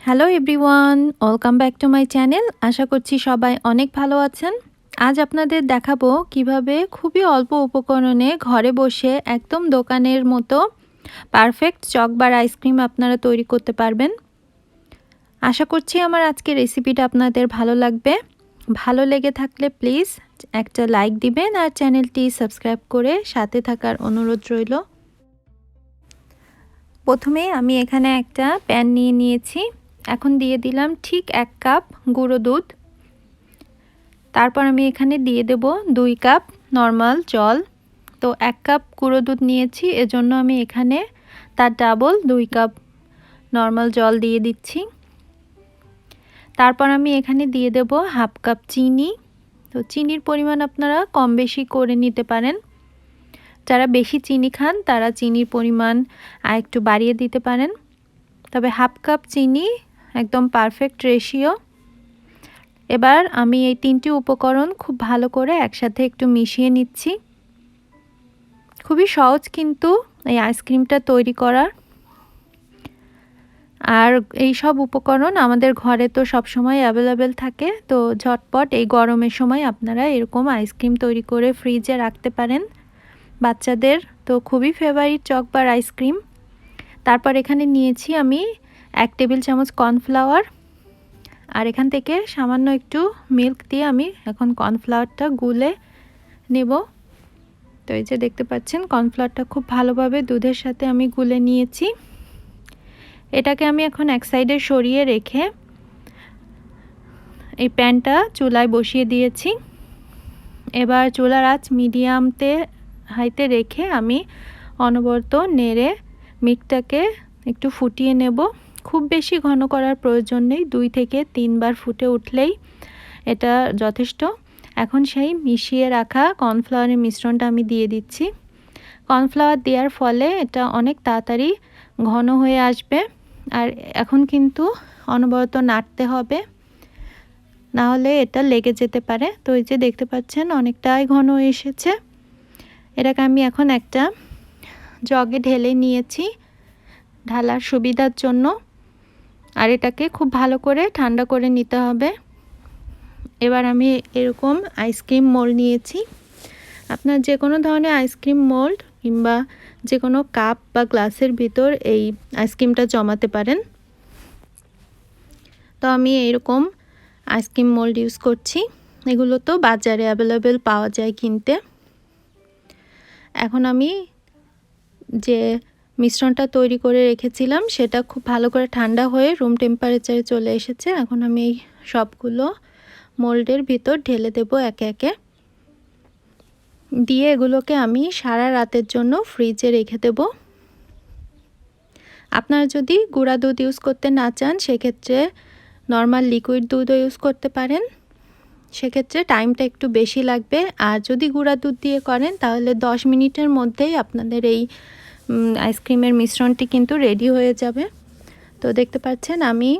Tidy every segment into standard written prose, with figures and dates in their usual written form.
Hello everyone, welcome back to my channel. আশা করছি সবাই অনেক ভালো আছেন। আজ আপনাদের দেখাবো কিভাবে খুবই অল্প উপকরণে ঘরে বসে একদম দোকানের মতো পারফেক্ট চকবার আইসক্রিম আপনারা তৈরি করতে পারবেন। আশা করছি আমার আজকের রেসিপিটা আপনাদের ভালো লাগবে। ভালো লেগে থাকলে প্লিজ একটা লাইক দিবেন আর চ্যানেলটি সাবস্ক্রাইব করে সাথে থাকার অনুরোধ রইল। প্রথমে আমি এখানে একটা প্যান নিয়ে নিয়েছি। এখন দিয়ে দিলাম ঠিক 1 কাপ গুঁড়ো দুধ। তারপর আমি এখানে দিয়ে দেব 2 কাপ নর্মাল জল। তো 1 কাপ গুঁড়ো দুধ নিয়েছি, এজন্য আমি এখানে তার ডাবল 2 কাপ নর্মাল জল দিয়ে দিচ্ছি। তারপর আমি এখানে দিয়ে দেব 1/2 কাপ চিনি। তো চিনির পরিমাণ আপনারা কম বেশি করে নিতে পারেন। যারা বেশি চিনি খান তারা চিনির পরিমাণ আর একটু বাড়িয়ে দিতে পারেন, তবে 1/2 কাপ চিনি একদম পারফেক্ট রেশিও। এবার আমি এই 3টি উপকরণ খুব ভালো করে একসাথে একটু মিশিয়ে নিচ্ছি। খুবই সহজ কিন্তু এই আইসক্রিমটা তৈরি করা। আর এই সব উপকরণ আমাদের ঘরে তো সব সময় অ্যাভেলেবেল থাকে, তো ঝটপট এই গরমের সময় আপনারা এরকম আইসক্রিম তৈরি করে ফ্রিজে রাখতে পারেন। বাচ্চাদের তো খুবই ফেভারিট চকবার আইসক্রিম। তারপর এখানে নিয়েছি আমি 1 টেবিল চামচ কর্নফ্লাওয়ার, আর এখান থেকে সামান্য একটু মিল্ক দিয়ে আমি এখন কর্নফ্লাওয়ারটা গুলে নেব। তো এই যে দেখতে পাচ্ছেন কর্নফ্লাওয়ারটা খুব ভালোভাবে দুধের সাথে আমি গুলে নিয়েছি। এটাকে আমি এখন এক সাইডে সরিয়ে রেখে এই প্যানটা চুলায় বসিয়ে দিয়েছি। এবার চুলার আঁচ মিডিয়ামতে হাইতে রেখে আমি অনবরত নেড়ে মিল্কটাকে একটু ফুটিয়ে নেব। খুব বেশি ঘন করার প্রয়োজন নেই, 2 থেকে 3 বার ফুটে উঠলেই এটা যথেষ্ট। এখন সেই মিশিয়ে রাখা কর্নফ্লাওয়ারের মিশ্রণটা আমি দিয়ে দিচ্ছি। কর্নফ্লাওয়ার দেওয়ার ফলে এটা অনেক তাড়াতাড়ি ঘন হয়ে আসবে। আর এখন কিন্তু অনবরত নাড়তে হবে, না হলে এটা লেগে যেতে পারে। তো এই যে দেখতে পাচ্ছেন অনেকটাই ঘন হয়ে এসেছে। এটাকে আমি এখন একটা জগে ঢেলে নিয়েছি ঢালার সুবিধার জন্য। আর এটাকে খুব ভালো করে ঠান্ডা করে নিতে হবে। এবার আমি এরকম আইসক্রিম মোল্ড নিয়েছি। আপনার যে কোনো ধরনের আইসক্রিম মোল্ড কিংবা যে কোনো কাপ বা গ্লাসের ভিতর এই আইসক্রিমটা জমাতে পারেন। তো আমি এরকম আইসক্রিম মোল্ড ইউজ করছি। এগুলো তো বাজারে অ্যাভেলেবেল পাওয়া যায় কিনতে। এখন আমি যে মিশ্রণটা তৈরি করে রেখেছিলাম সেটা খুব ভালো করে ঠান্ডা হয়ে রুম টেম্পারেচারে চলে এসেছে। এখন আমি এই সবগুলো মোল্ডের ভিতর ঢেলে দেব একে একে, দিয়ে এগুলোকে আমি সারা রাতের জন্য ফ্রিজে রেখে দেব। আপনারা যদি গুঁড়া দুধ ইউজ করতে না চান সেক্ষেত্রে নর্মাল লিকুইড দুধও ইউজ করতে পারেন, সেক্ষেত্রে টাইমটা একটু বেশি লাগবে। আর যদি গুঁড়া দুধ দিয়ে করেন তাহলে 10 মিনিটের মধ্যেই আপনাদের এই আইসক্রিমের মিশ্রণটি কিন্তু রেডি হয়ে যাবে। তো দেখতে পাচ্ছেন আমি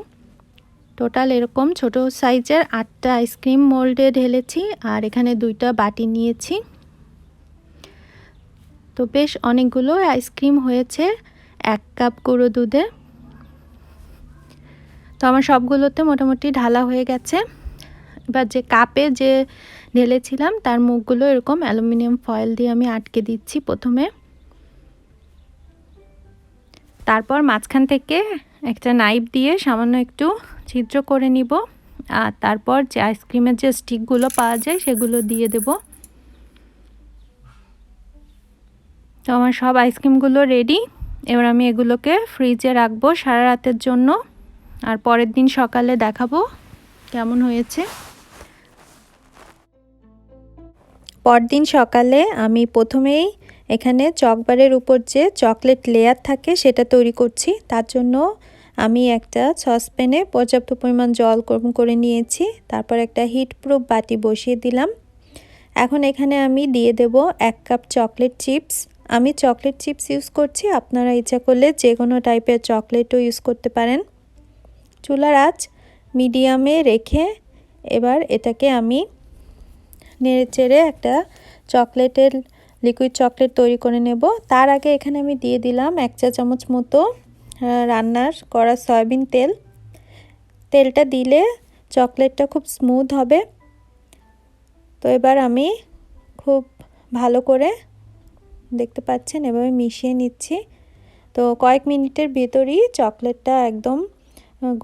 টোটাল এরকম ছোট সাইজের 8টা আইসক্রিম মোল্ডে ঢেলেছি, আর এখানে 2টা বাটি নিয়েছি। তো বেশ অনেকগুলো আইসক্রিম হয়েছে 1 কাপ গুঁড়ো দুধে। তো আমার সবগুলোতে মোটামুটি ঢালা হয়ে গেছে। এবার যে কাপে যে ঢেলেছিলাম তার মুখগুলো এরকম অ্যালুমিনিয়াম ফয়েল দিয়ে আমি আটকে দিচ্ছি প্রথমে। তারপর মাঝখান থেকে একটা নাইফ দিয়ে সামান্য একটু ছিদ্র করে নিব, আর তারপর যে আইসক্রিমের যে স্টিকগুলো পাওয়া যায় সেগুলো দিয়ে দেব। তো আমার সব আইসক্রিমগুলো রেডি। এবার আমি এগুলোকে ফ্রিজে রাখবো সারা রাতের জন্য, আর পরের দিন সকালে দেখাবো কেমন হয়েছে। পরদিন সকালে আমি প্রথমেই এখানে চকবারের উপর যে চকলেট লেয়ার থাকে সেটা তৈরি করছি। তার জন্য আমি একটা সসপ্যানে পর্যাপ্ত পরিমাণ জল গরম করে নিয়েছি। তারপর একটা হিট প্রুফ বাটি বসিয়ে দিলাম। এখন এখানে আমি দিয়ে দেব 1 কাপ চকলেট চিপস। আমি চকলেট চিপস ইউজ করছি, আপনারা ইচ্ছা করলে যে কোনো টাইপের চকলেটও ইউজ করতে পারেন। চুলার আঁচ মিডিয়ামে রেখে এবার এটাকে আমি নেড়েচেড়ে একটা চকলেটের লিকুইড চকলেট তৈরি করে নেব। তার আগে এখানে আমি দিয়ে দিলাম 1 চা চামচ মতো রান্নার করা সয়াবিন তেল। তেলটা দিলে চকলেটটা খুব স্মুথ হবে। তো এবার আমি খুব ভালো করে দেখতে পাচ্ছেন এভাবে মিশিয়ে নিচ্ছি। তো কয়েক মিনিটের ভিতরই চকলেটটা একদম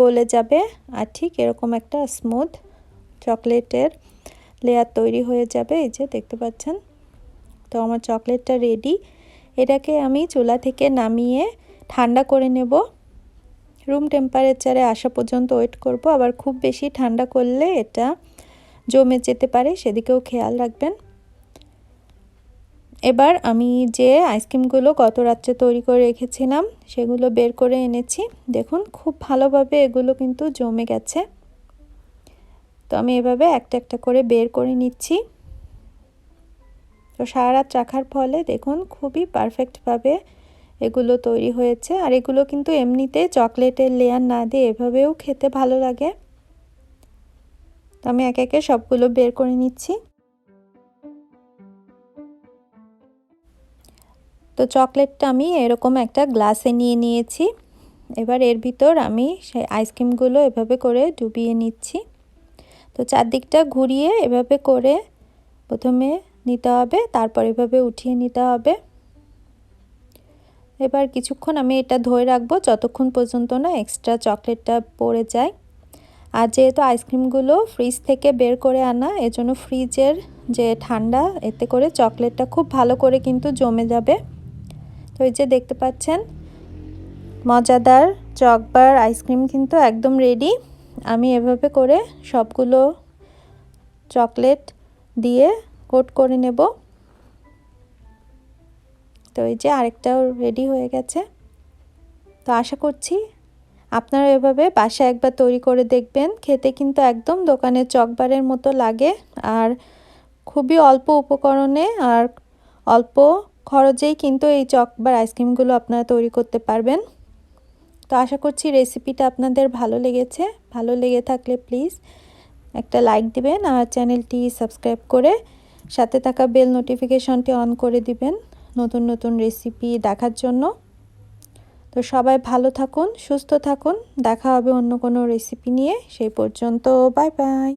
গলে যাবে আর ঠিক এরকম একটা স্মুথ চকলেটের লেয়ার তৈরি হয়ে যাবে। এই যে দেখতে পাচ্ছেন। তো আমার চকলেটটা রেডি। এটাকে আমি চুলা থেকে নামিয়ে ঠান্ডা করে নেব। রুম টেম্পারেচারে আসা পর্যন্ত ওয়েট করব। আবার খুব বেশি ঠান্ডা করলে এটা জমে যেতে পারে, সেদিকেও খেয়াল রাখবেন। এবার আমি যে আইসক্রিমগুলো গত রাত্রে তৈরি করে রেখেছিলাম সেগুলো বের করে এনেছি। দেখুন খুব ভালোভাবে এগুলো কিন্তু জমে গেছে। তো আমি এভাবে একটা একটা করে বের করে নিচ্ছি। তো সারা রাত রাখার ফলে দেখুন খুবই পারফেক্টভাবে এগুলো তৈরি হয়েছে। আর এগুলো কিন্তু এমনিতে চকলেটের লেয়ার না দিয়ে এভাবেও খেতে ভালো লাগে। তো আমি একে একে সবগুলো বের করে নিচ্ছি। তো চকলেটটা আমি এরকম একটা গ্লাসে নিয়ে নিয়েছি। এবার এর ভিতর আমি সেই আইসক্রিমগুলো এভাবে করে ডুবিয়ে নিচ্ছি। তো চারদিকটা ঘুরিয়ে এভাবে করে প্রথমে নিতে হবে, তারপর এভাবে উঠিয়ে নিতে হবে। এবার কিছুক্ষণ আমি এটা ধরে রাখবো যতক্ষণ পর্যন্ত না এক্সট্রা চকলেটটা পড়ে যায়। আর যেহেতু আইসক্রিমগুলো ফ্রিজ থেকে বের করে আনা, এজন্য ফ্রিজের যে ঠান্ডা, এতে করে চকলেটটা খুব ভালো করে কিন্তু জমে যাবে। তো এই যে দেখতে পাচ্ছেন মজাদার চকবার আইসক্রিম কিন্তু একদম রেডি। আমি এভাবে করে সবগুলো চকলেট দিয়ে কোট করে নেব। তো এই যে আরেকটাও রেডি হয়ে গেছে। তো আশা করছি আপনারা এভাবে বাসায় একবার তৈরি করে দেখবেন। খেতে কিন্তু একদম দোকানের চকবারের মতো লাগে আর খুবই অল্প উপকরণে আর অল্প খরচেই কিন্তু এই চকবার আইসক্রিমগুলো আপনারা তৈরি করতে পারবেন। তো আশা করছি রেসিপিটা আপনাদের ভালো লেগেছে। ভালো লেগে থাকলে প্লিজ একটা লাইক দিবেন আর চ্যানেলটি সাবস্ক্রাইব করে সাথে থাকা বেল নোটিফিকেশনটি অন করে দিবেন নতুন নতুন রেসিপি দেখার জন্য। তো সবাই ভালো থাকুন, সুস্থ থাকুন। দেখা হবে অন্য কোনো রেসিপি নিয়ে। সেই পর্যন্ত বাই বাই।